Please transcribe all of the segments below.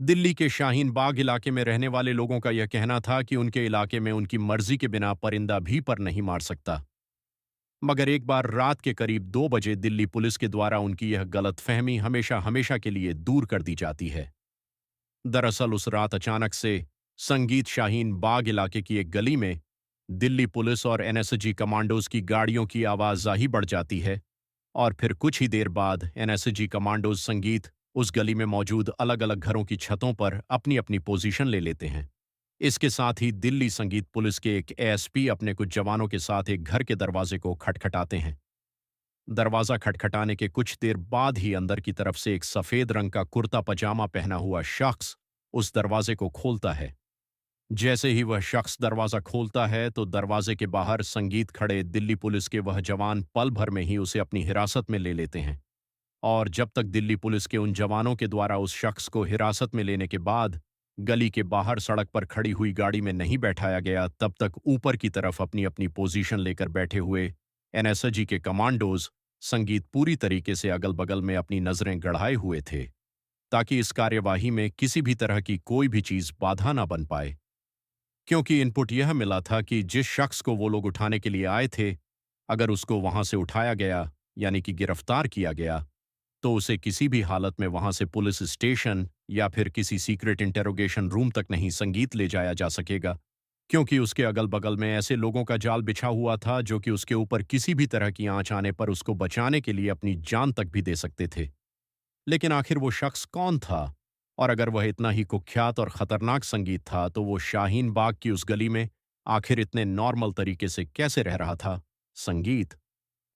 दिल्ली के शाहीन बाग इलाके में रहने वाले लोगों का यह कहना था कि उनके इलाके में उनकी मर्जी के बिना परिंदा भी पर नहीं मार सकता। मगर एक बार रात के करीब 2 बजे दिल्ली पुलिस के द्वारा उनकी यह गलतफहमी हमेशा हमेशा के लिए दूर कर दी जाती है। दरअसल उस रात अचानक से संगीत शाहीन बाग इलाके की एक गली में दिल्ली पुलिस और एनएसजी कमांडोज की गाड़ियों की आवाजाही बढ़ जाती है। और फिर कुछ ही देर बाद एनएसजी कमांडोज संगीत उस गली में मौजूद अलग अलग घरों की छतों पर अपनी अपनी पोजीशन ले लेते हैं। इसके साथ ही दिल्ली संगीत पुलिस के एक एएसपी अपने कुछ जवानों के साथ एक घर के दरवाजे को खटखटाते हैं। दरवाजा खटखटाने के कुछ देर बाद ही अंदर की तरफ से एक सफेद रंग का कुर्ता पजामा पहना हुआ शख्स उस दरवाजे को खोलता है। जैसे ही वह शख्स दरवाजा खोलता है तो दरवाजे के बाहर संगीत खड़े दिल्ली पुलिस के वह जवान पल भर में ही उसे अपनी हिरासत में ले लेते हैं। और जब तक दिल्ली पुलिस के उन जवानों के द्वारा उस शख्स को हिरासत में लेने के बाद गली के बाहर सड़क पर खड़ी हुई गाड़ी में नहीं बैठाया गया, तब तक ऊपर की तरफ अपनी अपनी पोजीशन लेकर बैठे हुए एनएसजी के कमांडोज संगीत पूरी तरीके से अगल बगल में अपनी नजरें गड़ाए हुए थे, ताकि इस कार्यवाही में किसी भी तरह की कोई भी चीज बाधा ना बन पाए। क्योंकि इनपुट यह मिला था कि जिस शख्स को वो लोग उठाने के लिए आए थे, अगर उसको वहां से उठाया गया, यानी कि गिरफ्तार किया गया, तो उसे किसी भी हालत में वहां से पुलिस स्टेशन या फिर किसी सीक्रेट इंटेरोगेशन रूम तक नहीं संगीत ले जाया जा सकेगा। क्योंकि उसके अगल बगल में ऐसे लोगों का जाल बिछा हुआ था जो कि उसके ऊपर किसी भी तरह की आंच आने पर उसको बचाने के लिए अपनी जान तक भी दे सकते थे। लेकिन आखिर वो शख्स कौन था? और अगर वह इतना ही कुख्यात और खतरनाक संगीत था, तो वो शाहीन बाग की उस गली में आखिर इतने नॉर्मल तरीके से कैसे रह रहा था? संगीत।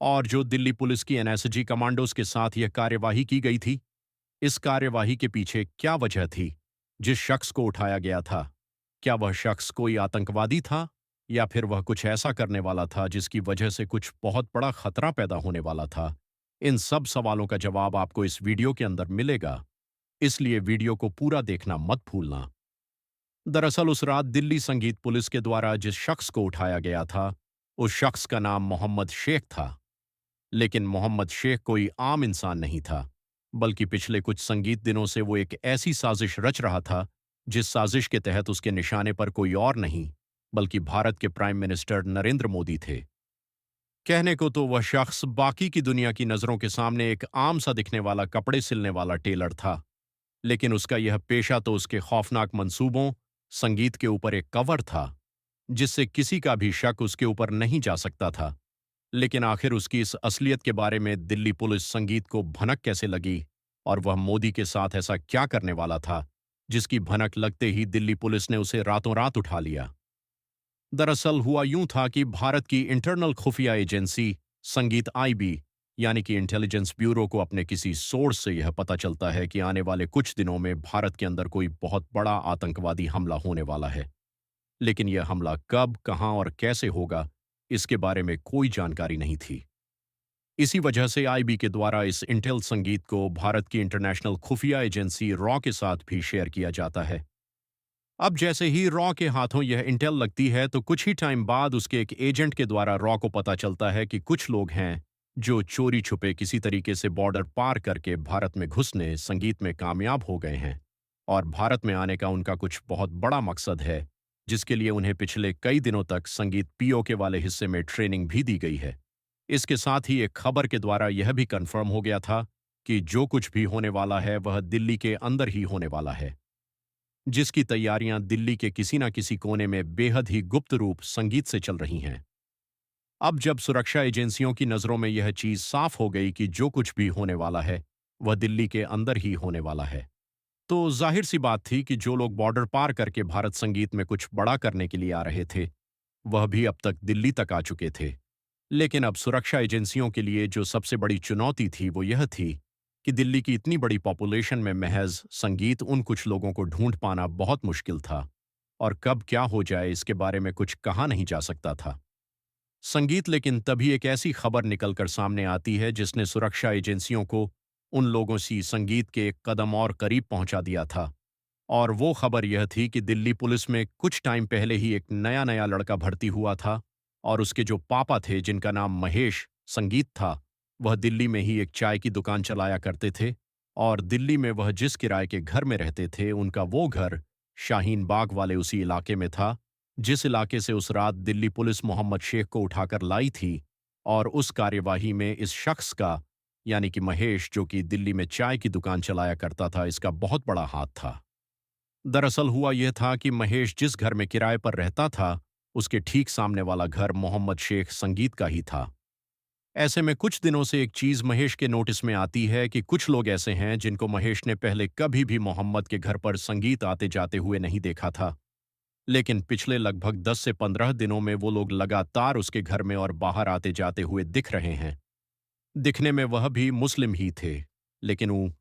और जो दिल्ली पुलिस की एनएसजी कमांडोज के साथ यह कार्यवाही की गई थी, इस कार्यवाही के पीछे क्या वजह थी? जिस शख्स को उठाया गया था, क्या वह शख्स कोई आतंकवादी था, या फिर वह कुछ ऐसा करने वाला था जिसकी वजह से कुछ बहुत बड़ा खतरा पैदा होने वाला था? इन सब सवालों का जवाब आपको इस वीडियो के अंदर मिलेगा, इसलिए वीडियो को पूरा देखना मत भूलना। दरअसल उस रात दिल्ली संगीत पुलिस के द्वारा जिस शख्स को उठाया गया था, उस शख्स का नाम मोहम्मद शेख था। लेकिन मोहम्मद शेख कोई आम इंसान नहीं था, बल्कि पिछले कुछ संगीत दिनों से वो एक ऐसी साजिश रच रहा था, जिस साजिश के तहत उसके निशाने पर कोई और नहीं, बल्कि भारत के प्राइम मिनिस्टर नरेंद्र मोदी थे। कहने को तो वह शख्स बाकी की दुनिया की नजरों के सामने एक आम सा दिखने वाला कपड़े सिलने वाला टेलर था, लेकिन उसका यह पेशा तो उसके खौफनाक मंसूबों, संगीत के ऊपर एक कवर था, जिससे किसी का भी शक उसके ऊपर नहीं जा सकता था। लेकिन आखिर उसकी इस असलियत के बारे में दिल्ली पुलिस संगीत को भनक कैसे लगी, और वह मोदी के साथ ऐसा क्या करने वाला था, जिसकी भनक लगते ही दिल्ली पुलिस ने उसे रातों रात उठा लिया? दरअसल हुआ यूं था कि भारत की इंटरनल खुफिया एजेंसी संगीत आईबी, यानी कि इंटेलिजेंस ब्यूरो को अपने किसी सोर्स से यह पता चलता है कि आने वाले कुछ दिनों में भारत के अंदर कोई बहुत बड़ा आतंकवादी हमला होने वाला है। लेकिन यह हमला कब, कहां और कैसे होगा, इसके बारे में कोई जानकारी नहीं थी। इसी वजह से आईबी के द्वारा इस इंटेल संगीत को भारत की इंटरनेशनल खुफिया एजेंसी रॉ के साथ भी शेयर किया जाता है। अब जैसे ही रॉ के हाथों यह इंटेल लगती है, तो कुछ ही टाइम बाद उसके एक एजेंट के द्वारा रॉ को पता चलता है कि कुछ लोग हैं जो चोरी छुपे किसी तरीके से बॉर्डर पार करके भारत में घुसने संगीत में कामयाब हो गए हैं। और भारत में आने का उनका कुछ बहुत बड़ा मकसद है, जिसके लिए उन्हें पिछले कई दिनों तक संगीत पीओके वाले हिस्से में ट्रेनिंग भी दी गई है। इसके साथ ही एक खबर के द्वारा यह भी कंफर्म हो गया था कि जो कुछ भी होने वाला है वह दिल्ली के अंदर ही होने वाला है, जिसकी तैयारियां दिल्ली के किसी न किसी कोने में बेहद ही गुप्त रूप संगीत से चल रही हैं। अब जब सुरक्षा एजेंसियों की नजरों में यह चीज साफ हो गई कि जो कुछ भी होने वाला है वह दिल्ली के अंदर ही होने वाला है, तो जाहिर सी बात थी कि जो लोग बॉर्डर पार करके भारत संगीत में कुछ बड़ा करने के लिए आ रहे थे, वह भी अब तक दिल्ली तक आ चुके थे। लेकिन अब सुरक्षा एजेंसियों के लिए जो सबसे बड़ी चुनौती थी वो यह थी कि दिल्ली की इतनी बड़ी पॉपुलेशन में महज संगीत उन कुछ लोगों को ढूंढ पाना बहुत मुश्किल था, और कब क्या हो जाए इसके बारे में कुछ कहा नहीं जा सकता था। संगीत लेकिन तभी एक ऐसी खबर निकलकर सामने आती है जिसने सुरक्षा एजेंसियों को उन लोगों से संगीत के एक कदम और करीब पहुंचा दिया था। और वो खबर यह थी कि दिल्ली पुलिस में कुछ टाइम पहले ही एक नया नया लड़का भर्ती हुआ था, और उसके जो पापा थे, जिनका नाम महेश संगीत था, वह दिल्ली में ही एक चाय की दुकान चलाया करते थे। और दिल्ली में वह जिस किराए के घर में रहते थे उनका वो घर शाहीन बाग वाले उसी इलाके में था जिस इलाके से उस रात दिल्ली पुलिस मोहम्मद शेख को उठाकर लाई थी। और उस कार्यवाही में इस शख्स का, यानी कि महेश, जो कि दिल्ली में चाय की दुकान चलाया करता था, इसका बहुत बड़ा हाथ था। दरअसल हुआ यह था कि महेश जिस घर में किराए पर रहता था उसके ठीक सामने वाला घर मोहम्मद शेख संगीत का ही था। ऐसे में कुछ दिनों से एक चीज महेश के नोटिस में आती है कि कुछ लोग ऐसे हैं जिनको महेश ने पहले कभी भी मोहम्मद के घर पर संगीत आते जाते हुए नहीं देखा था। लेकिन पिछले लगभग 10 से 15 दिनों में वो लोग लगातार उसके घर में और बाहर आते जाते हुए दिख रहे हैं। दिखने में वह भी मुस्लिम ही थे, लेकिन वो